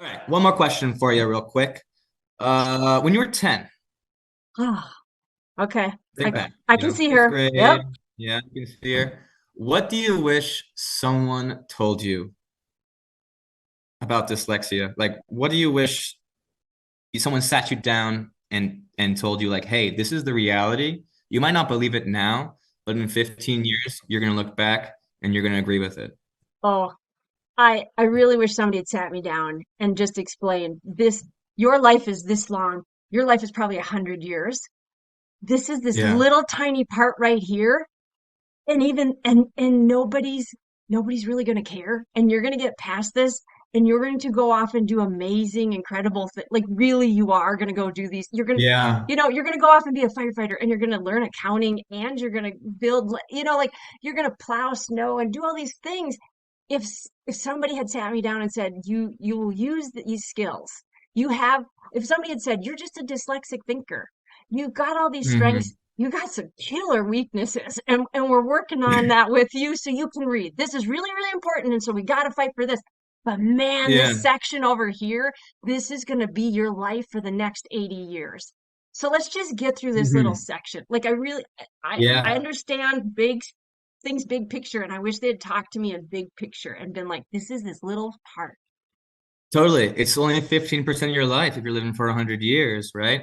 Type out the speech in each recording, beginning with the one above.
All right, one more question for you, real quick. When you were 10, Oh, okay. think back, I can see fifth her. Yep. grade, yeah, you can see here. What do you wish someone told you about dyslexia? Like, what do you wish someone sat you down and told you, like, hey, this is the reality. You might not believe it now, but in 15 years, you're gonna look back and you're gonna agree with it. Oh, I really wish somebody had sat me down and just explained this. Your life is this long. Your life is probably 100 years. This is this Yeah. little tiny part right here. And even and nobody's really going to care, and you're going to get past this, and you're going to go off and do amazing, incredible things. Like really, you are going to go do these. You're going to, Yeah. you're going to go off and be a firefighter, and you're going to learn accounting, and you're going to build, like you're going to plow snow and do all these things. If somebody had sat me down and said, you will use these skills, you have. If somebody had said, you're just a dyslexic thinker, you've got all these strengths, Hmm. you got some killer weaknesses, and we're working on that with you so you can read. This is really, really important. And so we got to fight for this. But man, Yeah. this section over here, this is going to be your life for the next 80 years. So let's just get through this little Hmm. section. Like I Yeah. understand big things, big picture. And I wish they'd talked to me in big picture and been like, this is this little part. Totally. It's only 15% of your life if you're living for 100 years, right?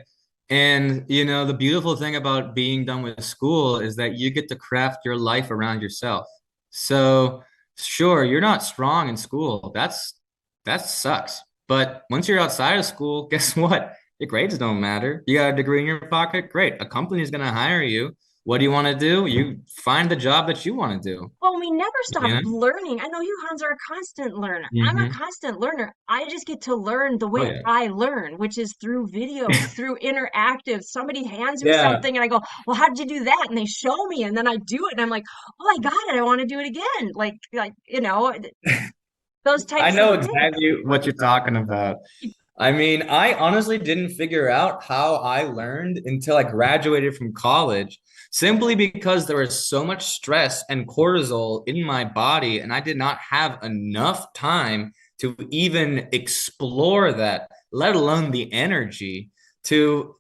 And, the beautiful thing about being done with school is that you get to craft your life around yourself. So, sure, you're not strong in school. That sucks. But once you're outside of school, guess what? Your grades don't matter. You got a degree in your pocket? Great. A company's going to hire you. What do you want to do? You find the job that you want to do, Well, we never you stop know? learning. I know you, Hans, are a constant learner. I'm a Hmm. constant learner. I just get to learn the Oh, way yeah. I learn, which is through videos, through interactive. Somebody hands me Yeah. something and I go, well, how did you do that? And they show me and then I do it and I'm like, oh, I got it. I want to do it again. Those I types of know things. exactly what you're talking about. I mean, I honestly didn't figure out how I learned until I graduated from college, simply because there was so much stress and cortisol in my body, and I did not have enough time to even explore that, let alone the energy to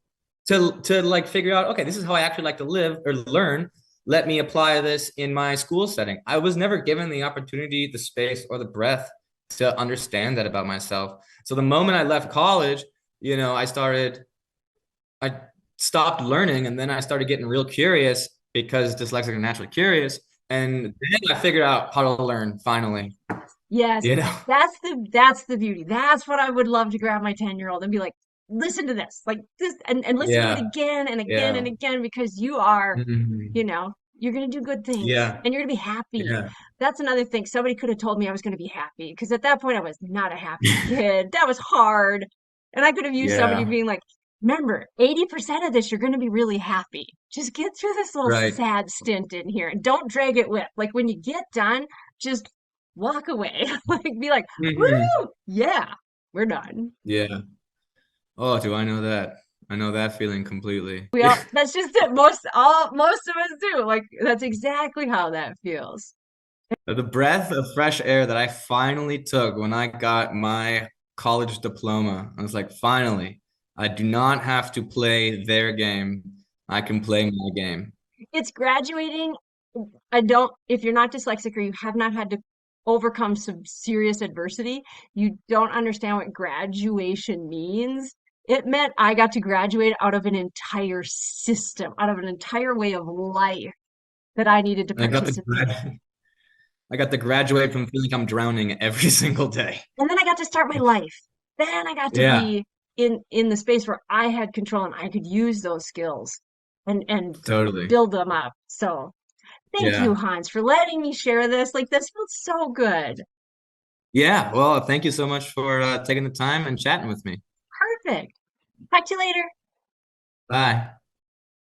to like figure out, okay, this is how I actually like to live or learn. Let me apply this in my school setting. I was never given the opportunity, the space, or the breath to understand that about myself. So the moment I left college, I stopped learning, and then I started getting real curious because dyslexic are naturally curious. And then I figured out how to learn finally, Yes, you know? that's the beauty. That's what I would love to grab my 10-year-old and be like, listen to this, like this, and listen to it Yeah. again and again and Yeah. again because you are, Mhm. you're going to do good things Yeah. and you're going to be happy. Yeah. That's another thing. Somebody could have told me I was going to be happy because at that point I was not a happy kid. That was hard. And I could have used somebody Yeah. being like, remember, 80% of this, you're going to be really happy. Just get through this little Right. sad stint in here and don't drag it with. Like when you get done, just walk away. Like be like, Mhm. woo, yeah, we're done. Yeah. Oh, do I know that? I know that feeling completely. We all, that's just it. Most of us do. Like that's exactly how that feels. The breath of fresh air that I finally took when I got my college diploma, I was like, finally, I do not have to play their game. I can play my game. It's graduating. If you're not dyslexic or you have not had to overcome some serious adversity, you don't understand what graduation means. It meant I got to graduate out of an entire system, out of an entire way of life that I needed to I got to participate in. grad I got to graduate from feeling like I'm drowning every single day. And then I got to start my life. Then I got to Yeah, be in the space where I had control and I could use those skills and totally. build them up. So thank you, Yeah. Hans, for letting me share this. Like this feels so good. Yeah. Well, thank you so much for taking the time and chatting with me. Perfect. Talk to you later. Bye.